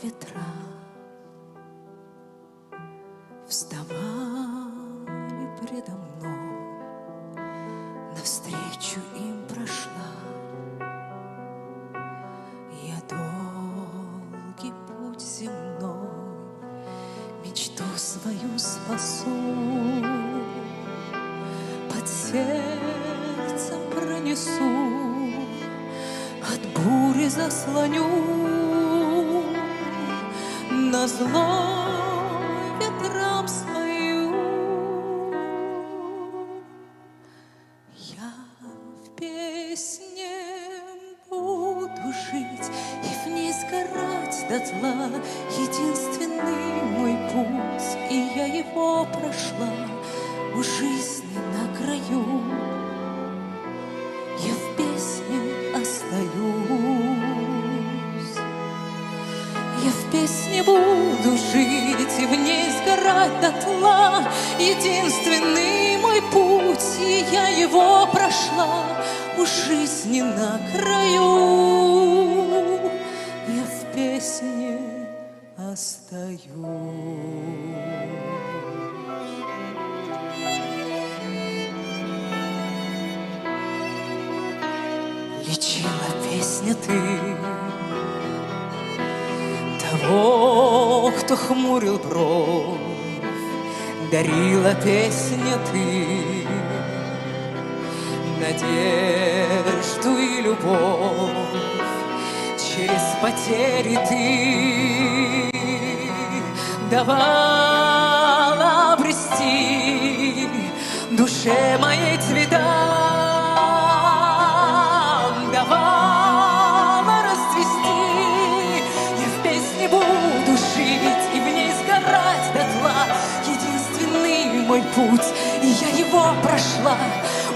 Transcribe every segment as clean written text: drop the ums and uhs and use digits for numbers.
ветра вставали предо мной, навстречу им прошла. Я долгий путь земной, мечту свою спасу, под сердцем пронесу, от бури заслоню. Назло ветрам свою я в песне буду жить и в ней сгорать дотла. Единственный мой путь, и я его прошла у жизни на краю. Я в песне остаюсь. Я в песне буду жить и в ней сгорать дотла. Единственный мой путь, и я его прошла у жизни на краю. Я в песне остаюсь. Лечила песня ты того, кто хмурил бровь, дарила песня ты надежду и любовь. Через потери ты давала обрести душе моей цвета, давала расцвести. Я в песне буду жить и в ней сгорать дотла. Единственный мой путь, и я его прошла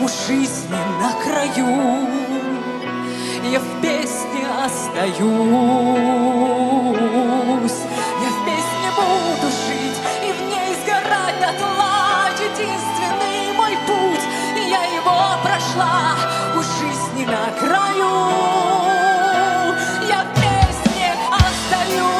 у жизни на краю. Я в песне остаюсь. Я в песне буду жить и в ней сгорать дотла. Единственный мой путь, и я его прошла у жизни на краю. Я в песне остаюсь.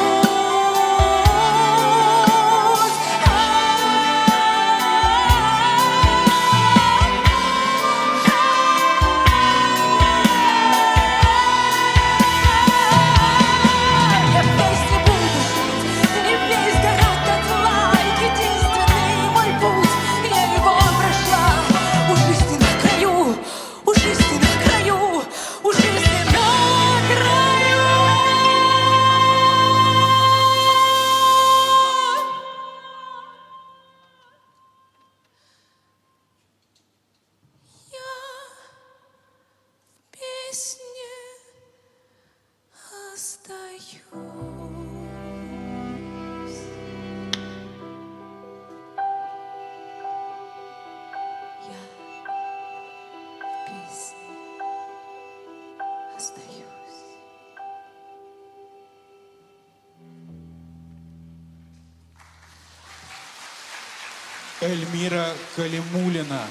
Эльмира Калимуллина.